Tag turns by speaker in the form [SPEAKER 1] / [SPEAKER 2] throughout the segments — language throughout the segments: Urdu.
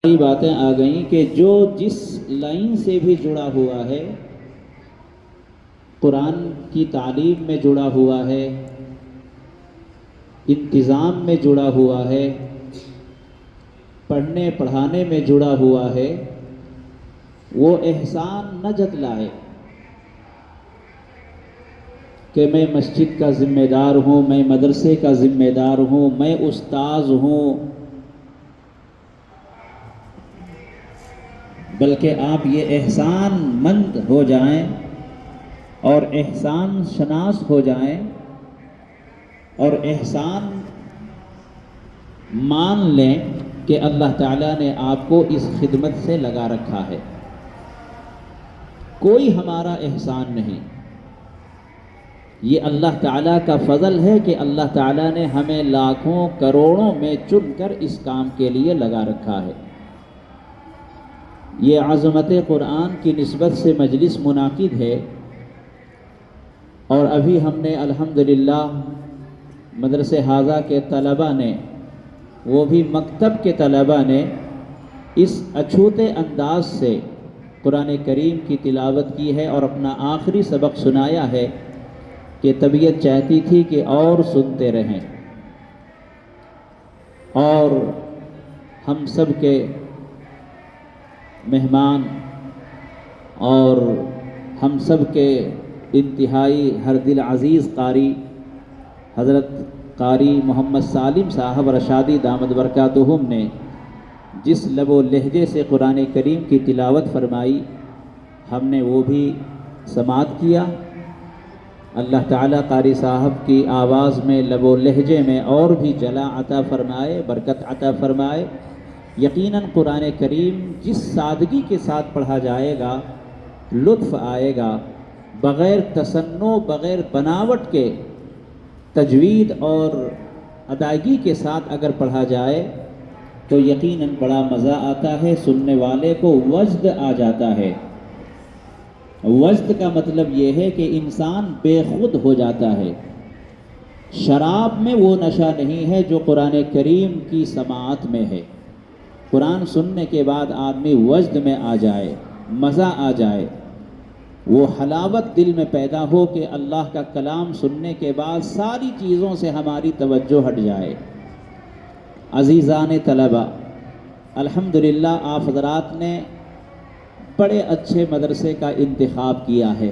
[SPEAKER 1] کئی باتیں آ گئیں کہ جو جس لائن سے بھی جڑا ہوا ہے، قرآن کی تعلیم میں جڑا ہوا ہے، انتظام میں جڑا ہوا ہے، پڑھنے پڑھانے میں جڑا ہوا ہے، وہ احسان نہ جتلائے کہ میں مسجد کا ذمہ دار ہوں، میں مدرسے کا ذمہ دار ہوں، میں استاذ ہوں، بلکہ آپ یہ احسان مند ہو جائیں اور احسان شناس ہو جائیں اور احسان مان لیں کہ اللہ تعالیٰ نے آپ کو اس خدمت سے لگا رکھا ہے۔ کوئی ہمارا احسان نہیں، یہ اللہ تعالیٰ کا فضل ہے کہ اللہ تعالیٰ نے ہمیں لاکھوں کروڑوں میں چن کر اس کام کے لیے لگا رکھا ہے۔ یہ عظمت قرآن کی نسبت سے مجلس منعقد ہے، اور ابھی ہم نے الحمدللہ مدرسہ حاضہ کے طلبہ نے، وہ بھی مکتب کے طلبہ نے، اس اچھوتے انداز سے قرآن کریم کی تلاوت کی ہے اور اپنا آخری سبق سنایا ہے کہ طبیعت چاہتی تھی کہ اور سنتے رہیں، اور ہم سب کے مہمان اور ہم سب کے انتہائی ہر دل عزیز قاری حضرت قاری محمد سالم صاحب رشادی دامت برکاتہم نے جس لب و لہجے سے قرآن کریم کی تلاوت فرمائی، ہم نے وہ بھی سماعت کیا۔ اللہ تعالیٰ قاری صاحب کی آواز میں، لب و لہجے میں اور بھی جلا عطا فرمائے، برکت عطا فرمائے۔ یقیناً قرآن کریم جس سادگی کے ساتھ پڑھا جائے گا، لطف آئے گا، بغیر تصنع، بغیر بناوٹ کے، تجوید اور ادائیگی کے ساتھ اگر پڑھا جائے تو یقیناً بڑا مزہ آتا ہے، سننے والے کو وجد آ جاتا ہے۔ وجد کا مطلب یہ ہے کہ انسان بے خود ہو جاتا ہے۔ شراب میں وہ نشہ نہیں ہے جو قرآن کریم کی سماعت میں ہے۔ قرآن سننے کے بعد آدمی وجد میں آ جائے، مزہ آ جائے، وہ حلاوت دل میں پیدا ہو کہ اللہ کا کلام سننے کے بعد ساری چیزوں سے ہماری توجہ ہٹ جائے۔ عزیزان طلبہ، الحمدللہ آپ حضرات نے بڑے اچھے مدرسے کا انتخاب کیا ہے،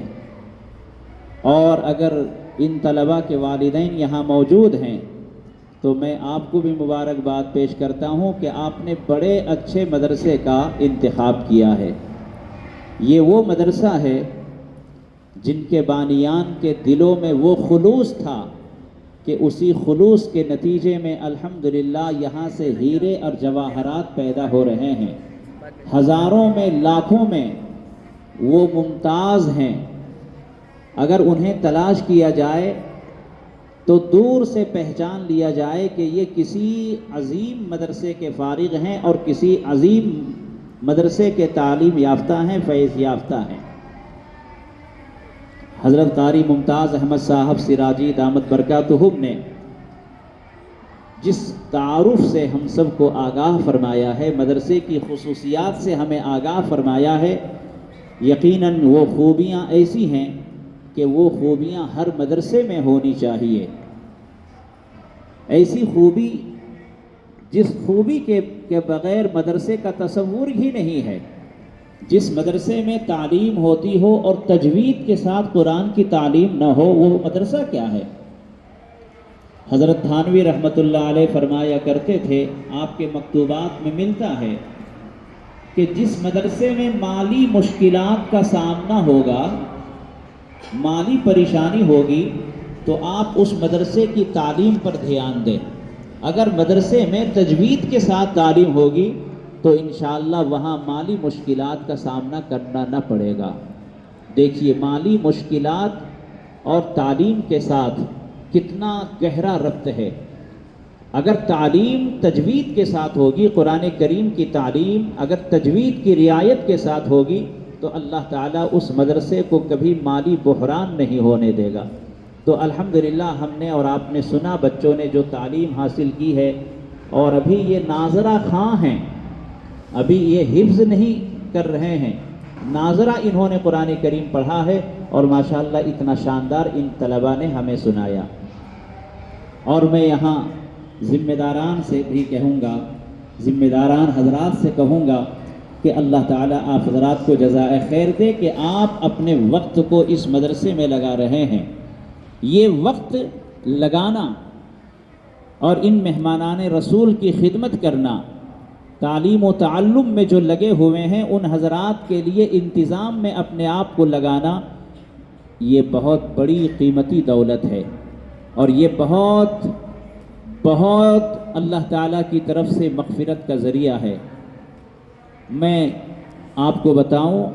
[SPEAKER 1] اور اگر ان طلبہ کے والدین یہاں موجود ہیں تو میں آپ کو بھی مبارکباد پیش کرتا ہوں کہ آپ نے بڑے اچھے مدرسے کا انتخاب کیا ہے۔ یہ وہ مدرسہ ہے جن کے بانیان کے دلوں میں وہ خلوص تھا کہ اسی خلوص کے نتیجے میں الحمدللہ یہاں سے ہیرے اور جواہرات پیدا ہو رہے ہیں۔ ہزاروں میں، لاکھوں میں وہ ممتاز ہیں، اگر انہیں تلاش کیا جائے تو دور سے پہچان لیا جائے کہ یہ کسی عظیم مدرسے کے فارغ ہیں اور کسی عظیم مدرسے کے تعلیم یافتہ ہیں، فیض یافتہ ہیں۔ حضرت قاری ممتاز احمد صاحب سراجی دامت برکاتہم نے جس تعارف سے ہم سب کو آگاہ فرمایا ہے، مدرسے کی خصوصیات سے ہمیں آگاہ فرمایا ہے، یقیناً وہ خوبیاں ایسی ہیں کہ وہ خوبیاں ہر مدرسے میں ہونی چاہیے۔ ایسی خوبی جس خوبی کے بغیر مدرسے کا تصور ہی نہیں ہے۔ جس مدرسے میں تعلیم ہوتی ہو اور تجوید کے ساتھ قرآن کی تعلیم نہ ہو، وہ مدرسہ کیا ہے؟ حضرت تھانوی رحمۃ اللہ علیہ فرمایا کرتے تھے، آپ کے مکتوبات میں ملتا ہے کہ جس مدرسے میں مالی مشکلات کا سامنا ہوگا، مالی پریشانی ہوگی، تو آپ اس مدرسے کی تعلیم پر دھیان دیں۔ اگر مدرسے میں تجوید کے ساتھ تعلیم ہوگی تو انشاءاللہ وہاں مالی مشکلات کا سامنا کرنا نہ پڑے گا۔ دیکھیے مالی مشکلات اور تعلیم کے ساتھ کتنا گہرا ربط ہے۔ اگر تعلیم تجوید کے ساتھ ہوگی، قرآن کریم کی تعلیم اگر تجوید کی رعایت کے ساتھ ہوگی تو اللہ تعالیٰ اس مدرسے کو کبھی مالی بحران نہیں ہونے دے گا۔ تو الحمدللہ ہم نے اور آپ نے سنا، بچوں نے جو تعلیم حاصل کی ہے، اور ابھی یہ ناظرہ خواں ہیں ابھی یہ حفظ نہیں کر رہے ہیں، ناظرہ انہوں نے قرآن کریم پڑھا ہے اور ماشاءاللہ اتنا شاندار ان طلباء نے ہمیں سنایا۔ اور میں یہاں ذمہ داران سے بھی کہوں گا، ذمہ داران حضرات سے کہوں گا کہ اللہ تعالیٰ آپ حضرات کو جزائے خیر دے کہ آپ اپنے وقت کو اس مدرسے میں لگا رہے ہیں۔ یہ وقت لگانا اور ان مہمانان رسول کی خدمت کرنا، تعلیم و تعلم میں جو لگے ہوئے ہیں ان حضرات کے لیے انتظام میں اپنے آپ کو لگانا، یہ بہت بڑی قیمتی دولت ہے، اور یہ بہت بہت اللہ تعالیٰ کی طرف سے مغفرت کا ذریعہ ہے۔ میں آپ کو بتاؤں،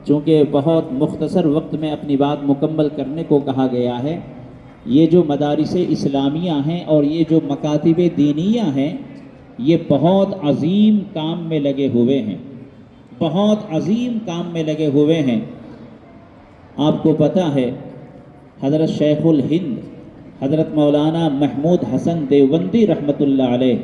[SPEAKER 1] چونکہ بہت مختصر وقت میں اپنی بات مکمل کرنے کو کہا گیا ہے، یہ جو مدارس اسلامیہ ہیں اور یہ جو مکاتب دینیہ ہیں، یہ بہت عظیم کام میں لگے ہوئے ہیں، بہت عظیم کام میں لگے ہوئے ہیں۔ آپ کو پتہ ہے حضرت شیخ الہند حضرت مولانا محمود حسن دیوبندی رحمۃ اللہ علیہ